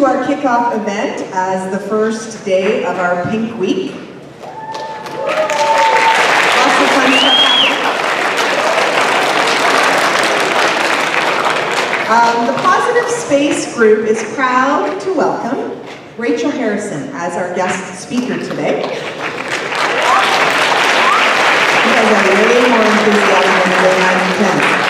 to our kickoff event as the first day of our Pink Week. Lots of fun stuff happening. The Positive Space Group is proud to welcome Rachel Harrison as our guest speaker today. You guys are way more enthusiastic than the 9 and 10.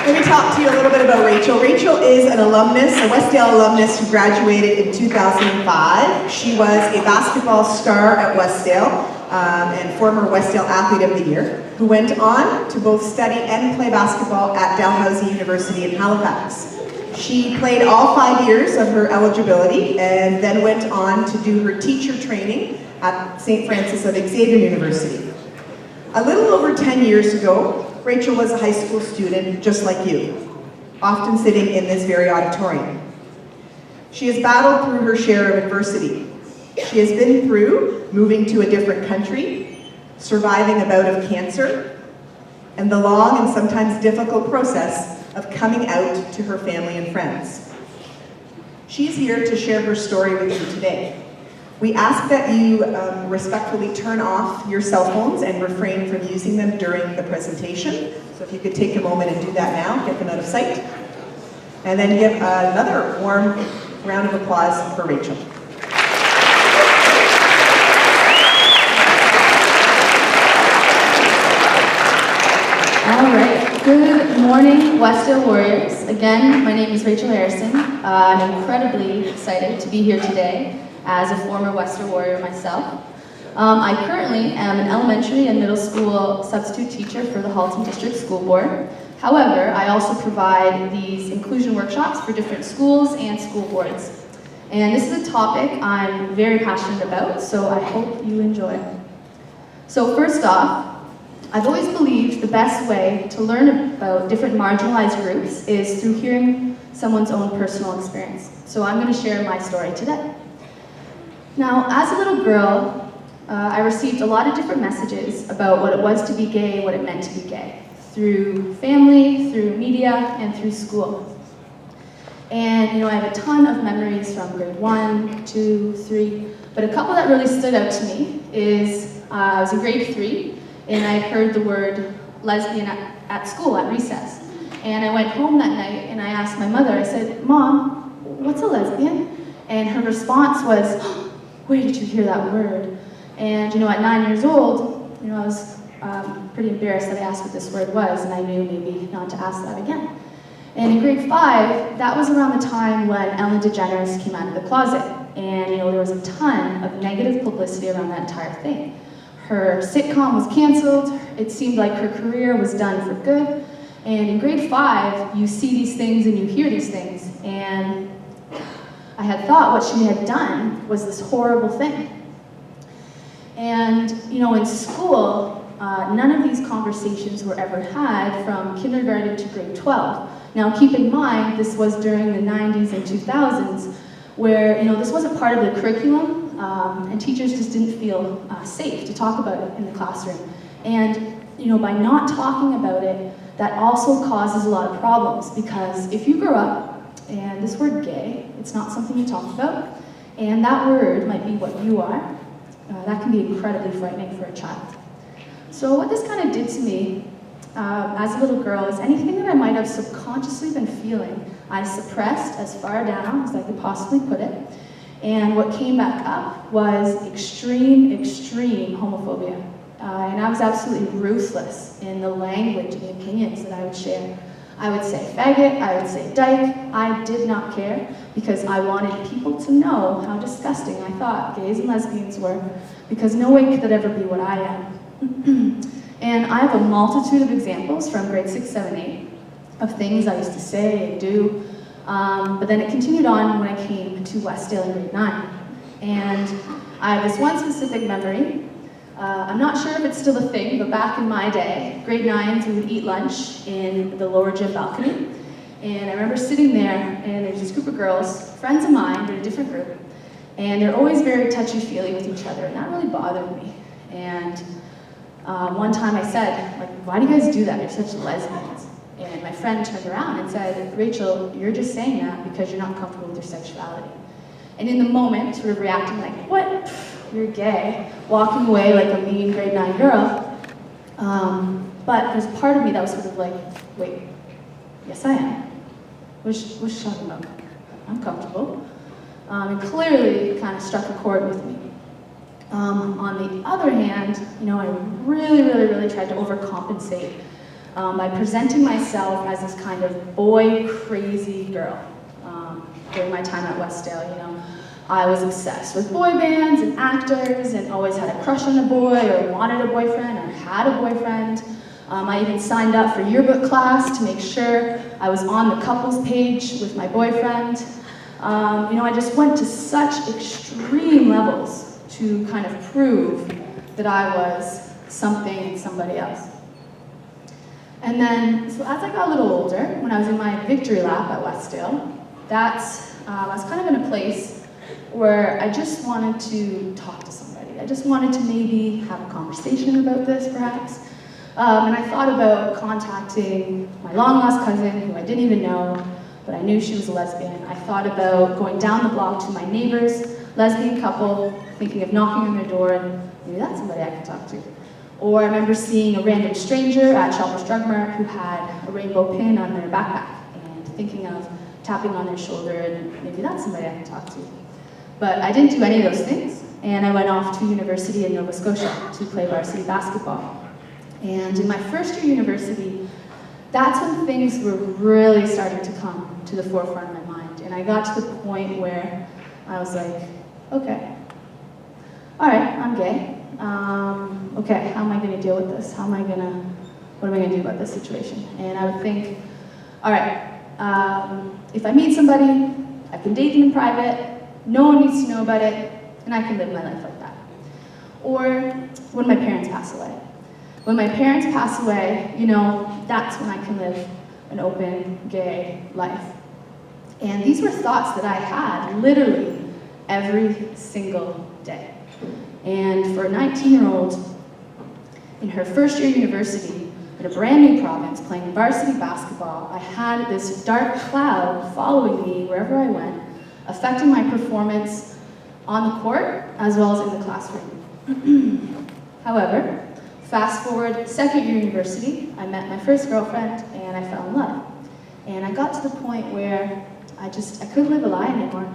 Let me talk to you a little bit about Rachel. Rachel is an alumnus, a Westdale alumnus who graduated in 2005. She was a basketball star at Westdale and former Westdale Athlete of the Year, who went on to both study and play basketball at Dalhousie University in Halifax. She played all 5 years of her eligibility and then went on to do her teacher training at St. Francis of Xavier University. A little over 10 years ago, Rachel was a high school student just like you, often sitting in this very auditorium. She has battled through her share of adversity. She has been through moving to a different country, surviving a bout of cancer, and the long and sometimes difficult process of coming out to her family and friends. She's here to share her story with you today. We ask that you respectfully turn off your cell phones and refrain from using them during the presentation. So if you could take a moment and do that now, get them out of sight. And then give another warm round of applause for Rachel. All right. Good morning, Westdale Warriors. Again, my name is Rachel Harrison. I'm incredibly excited to be here today as a former Westdale Warrior myself. I currently am an elementary and middle school substitute teacher for the Halton District School Board. However, I also provide these inclusion workshops for different schools and school boards. And this is a topic I'm very passionate about, so I hope you enjoy. So first off, I've always believed the best way to learn about different marginalized groups is through hearing someone's own personal experience. So I'm going to share my story today. Now, as a little girl, I received a lot of different messages about what it was to be gay, what it meant to be gay, through family, through media, and through school. And I have a ton of memories from grade 1, 2, 3, but a couple that really stood out to me is I was in grade 3, and I heard the word lesbian at school, at recess. And I went home that night, and I asked my mother, I said, "Mom, what's a lesbian?" And her response was, "Where did you hear that word?" And at 9 years old, I was pretty embarrassed that I asked what this word was, and I knew maybe not to ask that again. And in grade 5, that was around the time when Ellen DeGeneres came out of the closet. And there was a ton of negative publicity around that entire thing. Her sitcom was canceled, it seemed like her career was done for good. And in grade 5, you see these things and you hear these things. And I had thought what she had done was this horrible thing. And, in school, none of these conversations were ever had from kindergarten to grade 12. Now, keep in mind, this was during the 90s and 2000s, where, this wasn't part of the curriculum, and teachers just didn't feel safe to talk about it in the classroom. And, by not talking about it, that also causes a lot of problems, because if you grow up and this word gay, it's not something you talk about, and that word might be what you are, that can be incredibly frightening for a child. So what this kind of did to me as a little girl is anything that I might have subconsciously been feeling, I suppressed as far down as I could possibly put it. And what came back up was extreme homophobia. And I was absolutely ruthless in the language and the opinions that I would share. I would say faggot, I would say dyke, I did not care, because I wanted people to know how disgusting I thought gays and lesbians were, because no way could that ever be what I am. And I have a multitude of examples from grade 6, 7, 8 of things I used to say and do, but then it continued on when I came to Westdale in grade 9. And I have this one specific memory. I'm not sure if it's still a thing, but back in my day, grade 9s, we would eat lunch in the lower gym balcony. And I remember sitting there, and there's this group of girls, friends of mine, they're a different group, and they're always very touchy-feely with each other, and that really bothered me. And one time I said, why do you guys do that? You're such lesbians. And my friend turned around and said, Rachel, you're just saying that because you're not comfortable with your sexuality. And in the moment, sort of reacting like, what? Pfft, you're gay, walking away like a mean grade 9 girl. But there's part of me that was sort of like, wait, yes I am. What's she talking about? I'm comfortable. And clearly kind of struck a chord with me. On the other hand, I really tried to overcompensate by presenting myself as this kind of boy crazy girl. During my time at Westdale, I was obsessed with boy bands and actors and always had a crush on a boy or wanted a boyfriend or had a boyfriend. I even signed up for yearbook class to make sure I was on the couples page with my boyfriend. I just went to such extreme levels to kind of prove that I was somebody else. And then, so as I got a little older, when I was in my victory lap at Westdale, I was kind of in a place where I just wanted to talk to somebody. I just wanted to maybe have a conversation about this, perhaps. And I thought about contacting my long-lost cousin, who I didn't even know, but I knew she was a lesbian. I thought about going down the block to my neighbor's lesbian couple, thinking of knocking on their door, and maybe that's somebody I could talk to. Or I remember seeing a random stranger at Shoppers Drug Mart who had a rainbow pin on their backpack, and thinking of tapping on their shoulder, and maybe that's somebody I could talk to. But I didn't do any of those things, and I went off to university in Nova Scotia to play varsity basketball. And in my first year university, that's when things were really starting to come to the forefront of my mind. And I got to the point where I was like, okay, all right, I'm gay. Okay, how am I gonna deal with this? What am I gonna do about this situation? And I would think, all right, if I meet somebody, I can date them in private, no one needs to know about it, and I can live my life like that. Or when my parents pass away. When my parents pass away, that's when I can live an open, gay life. And these were thoughts that I had literally every single day. And for a 19-year-old in her first year university, in a brand new province, playing varsity basketball, I had this dark cloud following me wherever I went, affecting my performance on the court as well as in the classroom. However, fast forward second year university, I met my first girlfriend and I fell in love. And I got to the point where I couldn't live a lie anymore.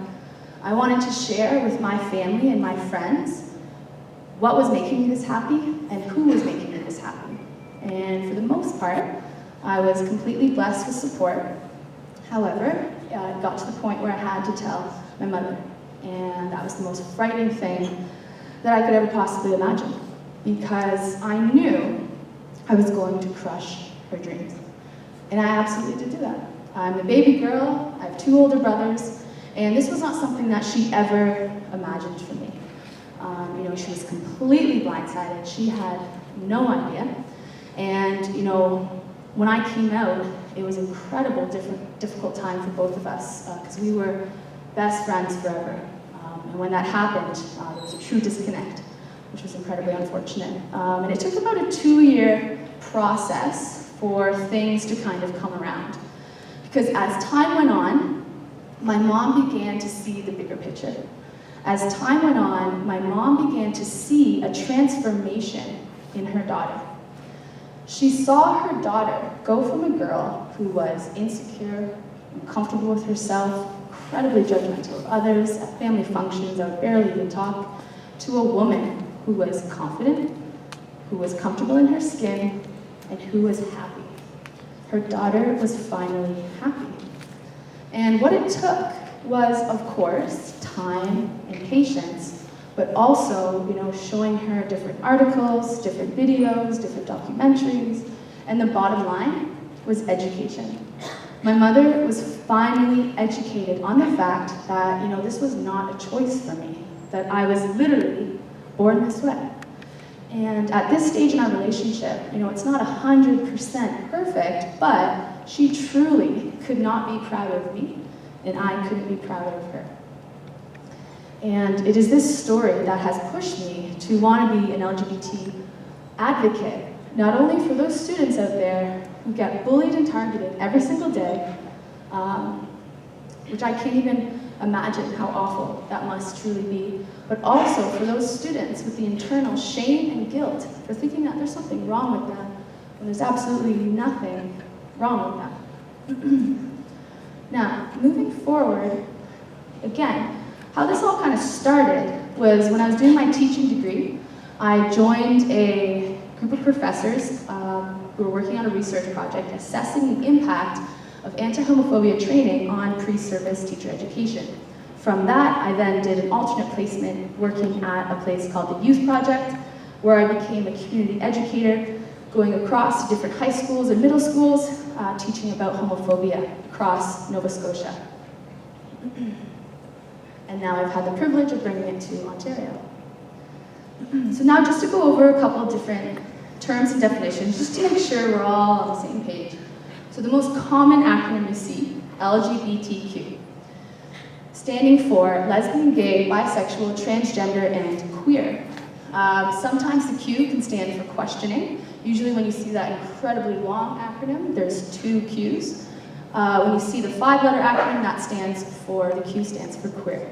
I wanted to share with my family and my friends what was making me this happy and who was making me this happy. And for the most part, I was completely blessed with support. However, it got to the point where I had to tell my mother. And that was the most frightening thing that I could ever possibly imagine, because I knew I was going to crush her dreams. And I absolutely did do that. I'm the baby girl, I have 2 older brothers, and this was not something that she ever imagined for me. She was completely blindsided. She had no idea. And, when I came out, it was an incredible, difficult time for both of us, because we were best friends forever. And when that happened, there was a true disconnect, which was incredibly unfortunate. And it took about a 2-year process for things to kind of come around. Because as time went on, my mom began to see the bigger picture. As time went on, my mom began to see a transformation in her daughter. She saw her daughter go from a girl who was insecure, uncomfortable with herself, incredibly judgmental of others. At family functions, I would barely even talk, to a woman who was confident, who was comfortable in her skin, and who was happy. Her daughter was finally happy. And what it took was, of course, time and patience, but also, showing her different articles, different videos, different documentaries, and the bottom line was education. My mother was finally educated on the fact that, this was not a choice for me, that I was literally born this way. And at this stage in our relationship, it's not 100% perfect, but she truly could not be proud of me, and I couldn't be proud of her. And it is this story that has pushed me to want to be an LGBT advocate not only for those students out there who get bullied and targeted every single day, which I can't even imagine how awful that must truly be, but also for those students with the internal shame and guilt for thinking that there's something wrong with them when there's absolutely nothing wrong with them. Now, moving forward, again, how this all kind of started was when I was doing my teaching degree. I joined a group of professors who were working on a research project assessing the impact of anti-homophobia training on pre-service teacher education. From that, I then did an alternate placement working at a place called the Youth Project, where I became a community educator, going across to different high schools and middle schools, teaching about homophobia across Nova Scotia. And now I've had the privilege of bringing it to Ontario. So now just to go over a couple of different terms and definitions, just to make sure we're all on the same page. So the most common acronym you see, LGBTQ, standing for lesbian, gay, bisexual, transgender, and queer. Sometimes the Q can stand for questioning. Usually when you see that incredibly long acronym, there's 2 Qs. When you see the 5-letter acronym, that stands for, the Q stands for queer.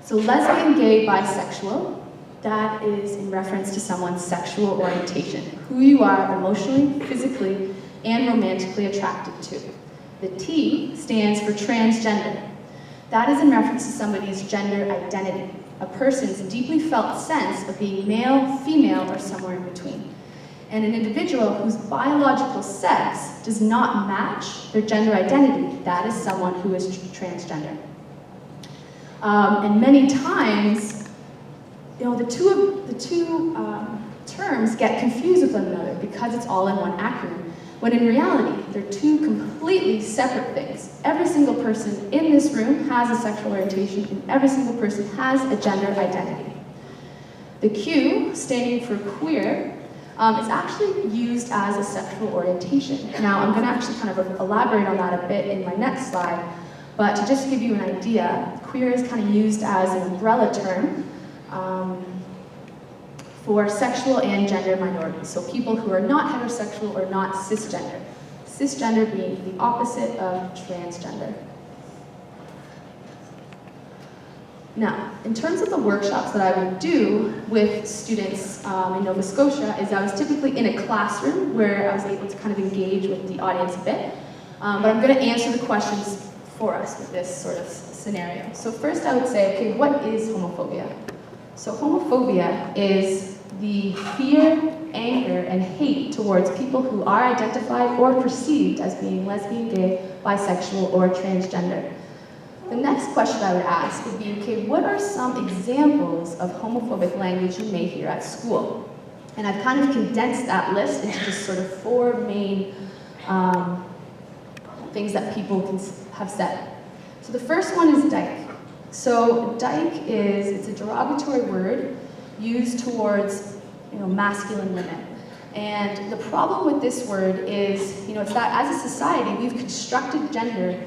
So lesbian, gay, bisexual, that is in reference to someone's sexual orientation, who you are emotionally, physically, and romantically attracted to. The T stands for transgender. That is in reference to somebody's gender identity, a person's deeply felt sense of being male, female, or somewhere in between. And an individual whose biological sex does not match their gender identity, that is someone who is transgender. And many times, the two terms get confused with one another because it's all in one acronym, when in reality, they're 2 completely separate things. Every single person in this room has a sexual orientation, and every single person has a gender identity. The Q, standing for queer, is actually used as a sexual orientation. Now, I'm going to actually kind of elaborate on that a bit in my next slide, but to just give you an idea, queer is kind of used as an umbrella term for sexual and gender minorities, so people who are not heterosexual or not cisgender. Cisgender being the opposite of transgender. Now, in terms of the workshops that I would do with students in Nova Scotia, is I was typically in a classroom where I was able to kind of engage with the audience a bit, but I'm going to answer the questions for us with this sort of scenario. So first I would say, okay, what is homophobia? So homophobia is the fear, anger, and hate towards people who are identified or perceived as being lesbian, gay, bisexual, or transgender. The next question I would ask would be, okay, what are some examples of homophobic language you may hear at school? And I've kind of condensed that list into just sort of 4 main things that people have said. So the first one is dyke. So dyke it's a derogatory word used towards, masculine women. And the problem with this word is, it's that as a society, we've constructed gender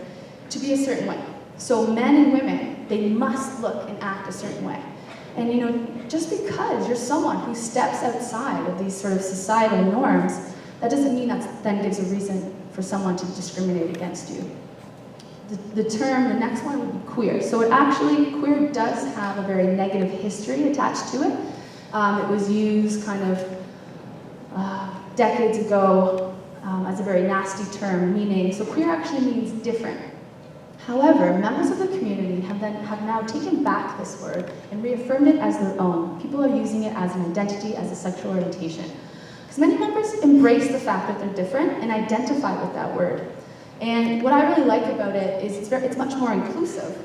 to be a certain way. So men and women, they must look and act a certain way. And just because you're someone who steps outside of these sort of societal norms, that doesn't mean that then gives a reason for someone to discriminate against you. The next one would be queer. So queer does have a very negative history attached to it. It was used kind of decades ago as a very nasty term, meaning, so queer actually means different. However, members of the community have now taken back this word and reaffirmed it as their own. People are using it as an identity, as a sexual orientation. Because many members embrace the fact that they're different and identify with that word. And what I really like about it is it's much more inclusive.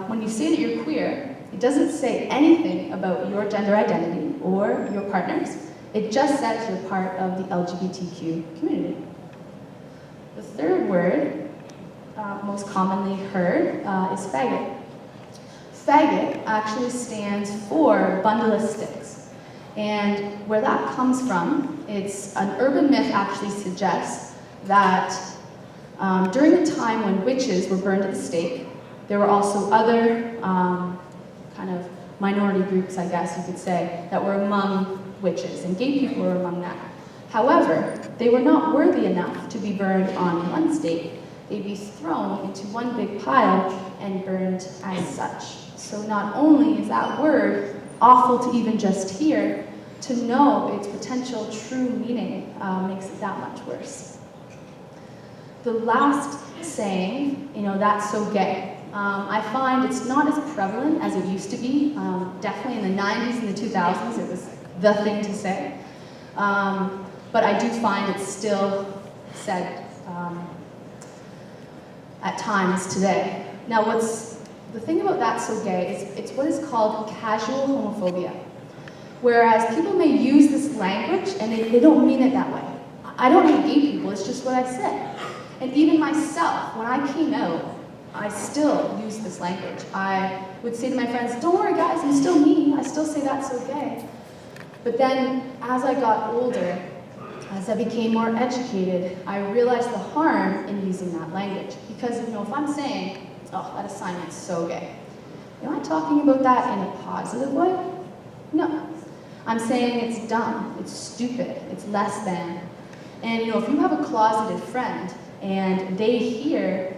When you say that you're queer, it doesn't say anything about your gender identity or your partner's. It just says you're part of the LGBTQ community. The third word, most commonly heard, is faggot. Faggot actually stands for bundle of sticks. And where that comes from, it's an urban myth actually suggests that during the time when witches were burned at the stake, there were also other kind of minority groups, I guess you could say, that were among witches, and gay people were among that. However, they were not worthy enough to be burned on one stake. They'd be thrown into one big pile and burned as such. So not only is that word awful to even just hear, to know its potential true meaning makes it that much worse. The last saying, that's so gay. I find it's not as prevalent as it used to be. Definitely in the 90s and the 2000s, it was the thing to say. But I do find it's still said at times today. Now, the thing about that's so gay is it's what is called casual homophobia. Whereas people may use this language and they don't mean it that way. I don't hate gay people, it's just what I said. And even myself, when I came out, I still use this language. I would say to my friends, don't worry guys, I'm still me. I still say that's so gay. But then as I got older, as I became more educated, I realized the harm in using that language. Because if I'm saying, oh, that assignment's so gay, am I talking about that in a positive way? No. I'm saying it's dumb, it's stupid, it's less than. And if you have a closeted friend and they hear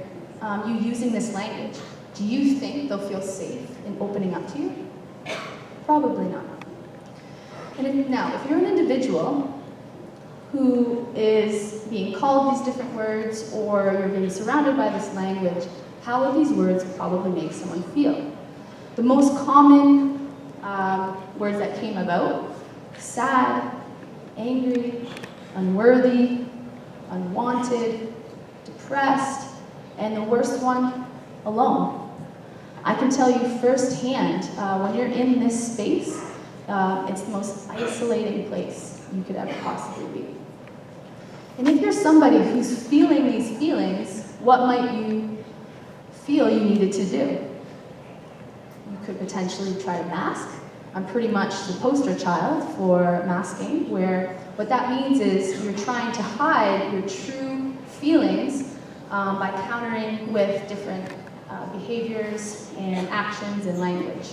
you using this language, do you think they'll feel safe in opening up to you? Probably not. And if you're an individual who is being called these different words or you're being surrounded by this language, how will these words probably make someone feel? The most common words that came about: sad, angry, unworthy, unwanted, depressed, and the worst one, alone. I can tell you firsthand, when you're in this space, it's the most isolating place you could ever possibly be. And if you're somebody who's feeling these feelings, what might you feel you needed to do? You could potentially try to mask. I'm pretty much the poster child for masking, where what that means is you're trying to hide your true feelings by countering with different behaviors and actions and language.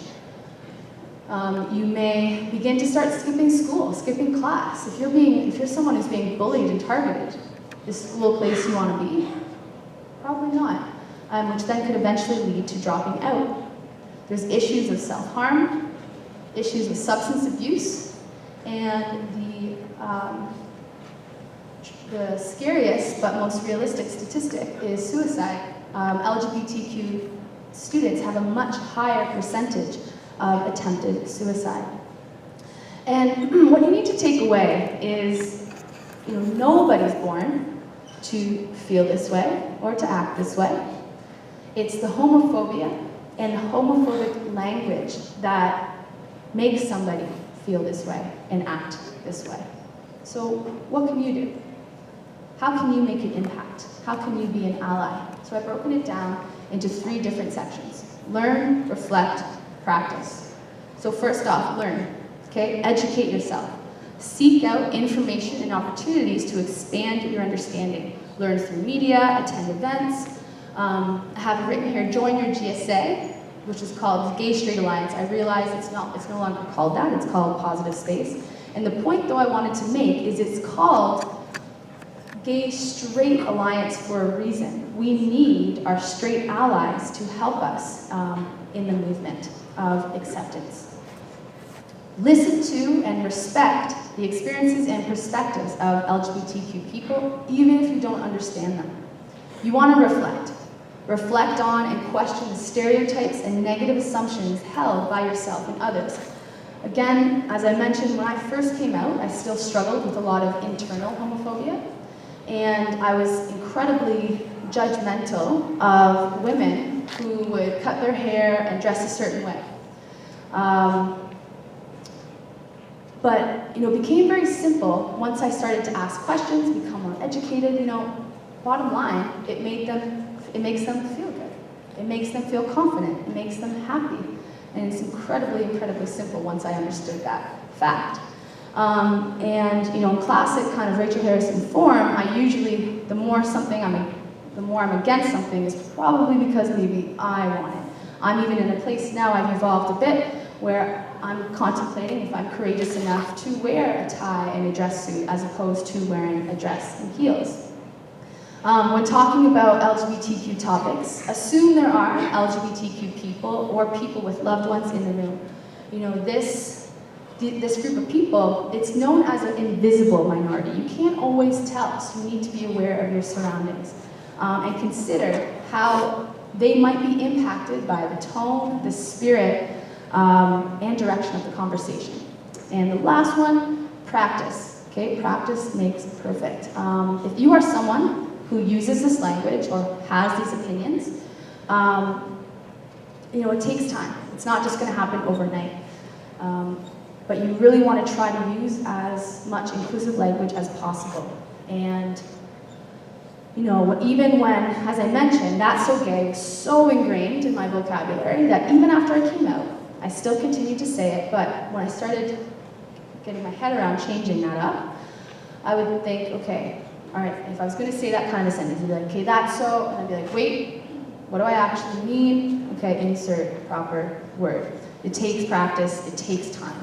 You may begin to start skipping school, skipping class. If you're someone who's being bullied and targeted, is school a place you want to be? Probably not, which then could eventually lead to dropping out. There's issues of self-harm, issues of substance abuse, and the scariest but most realistic statistic is suicide. LGBTQ students have a much higher percentage of attempted suicide. And what you need to take away is, nobody's born to feel this way or to act this way. It's the homophobia and homophobic language that makes somebody feel this way and act this way. So what can you do? How can you make an impact? How can you be an ally? So I've broken it down into 3 different sections: learn, reflect, practice. So first off, learn, okay? Educate yourself. Seek out information and opportunities to expand your understanding. Learn through media, attend events. I have it written here, join your GSA, which is called Gay Straight Alliance. I realize it's no longer called that, it's called Positive Space. And the point though I wanted to make is it's called Gay Straight Alliance for a reason. We need our straight allies to help us in the movement of acceptance. Listen to and respect the experiences and perspectives of LGBTQ people, even if you don't understand them. You want to reflect. Reflect on and question the stereotypes and negative assumptions held by yourself and others. Again, as I mentioned, when I first came out, I still struggled with a lot of internal homophobia, and I was incredibly judgmental of women who would cut their hair and dress a certain way. But it became very simple once I started to ask questions, become more educated. Bottom line, it makes them feel good. It makes them feel confident. It makes them happy. And it's incredibly, incredibly simple once I understood that fact. In classic kind of Rachel Harrison form, I usually, the more I'm against something is probably because maybe I want it. I'm even in a place now, I've evolved a bit, where I'm contemplating if I'm courageous enough to wear a tie and a dress suit as opposed to wearing a dress and heels. When talking about LGBTQ topics, assume there are LGBTQ people or people with loved ones in the room. You know, this group of people, it's known as an invisible minority. You can't always tell, so you need to be aware of your surroundings and consider how they might be impacted by the tone, the spirit, and direction of the conversation. And the last one, practice. Okay, practice makes perfect. If you are someone who uses this language or has these opinions, you know, it takes time. It's not just going to happen overnight. But you really want to try to use as much inclusive language as possible. And, you know, even when, as I mentioned, that's so gay was so ingrained in my vocabulary that even after I came out, I still continued to say it, but when I started getting my head around changing that up, I would think, okay, all right, if I was going to say that kind of sentence, I'd be like, okay, that's so, and I'd be like, wait, what do I actually mean? Okay, insert proper word. It takes practice, it takes time.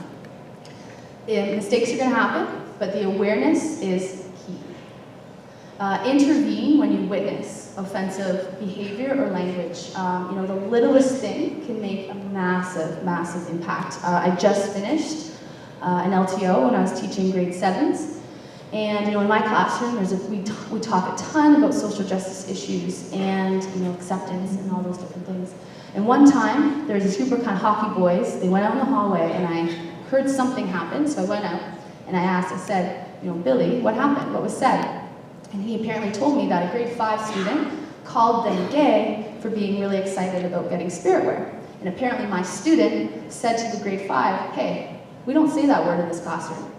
Mistakes are going to happen, but the awareness is key. Intervene when you witness offensive behavior or language. You know, the littlest thing can make a massive, massive impact. I just finished an LTO when I was teaching grade 7s. And you know, in my classroom, we talk a ton about social justice issues and you know, acceptance and all those different things. And one time, there was this group of kind of hockey boys. They went out in the hallway, and I heard something happen. So I went out and I asked. I said, you know, Billy, what happened? What was said? And he apparently told me that a grade 5 student called them gay for being really excited about getting spirit wear. And apparently, my student said to the grade 5, "Hey, we don't say that word in this classroom."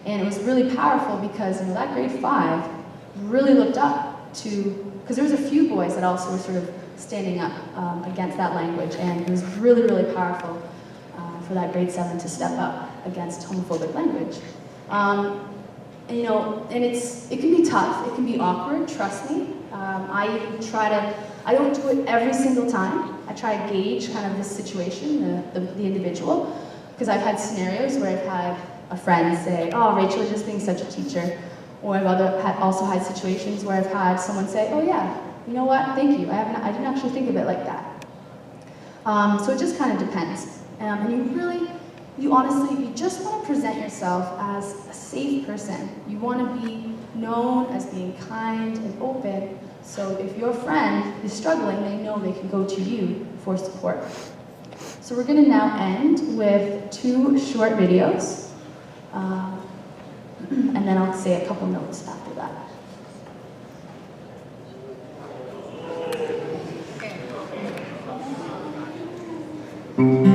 And it was really powerful because, you know, that grade 5 really looked up to, because there was a few boys that also were sort of standing up against that language, and it was really, really powerful for that grade 7 to step up against homophobic language. And, you know, and it can be tough, it can be awkward, trust me. I don't do it every single time. I try to gauge kind of the situation, the individual, because I've had scenarios where I've had a friend say, "Oh, Rachel is just being such a teacher," or I've also had situations where I've had someone say, "Oh yeah, you know what, thank you, I didn't actually think of it like that." So it just kind of depends. And you honestly, you just want to present yourself as a safe person. You want to be known as being kind and open, so if your friend is struggling, they know they can go to you for support. So we're going to now end with 2 short videos, and then I'll say a couple notes after that. Okay.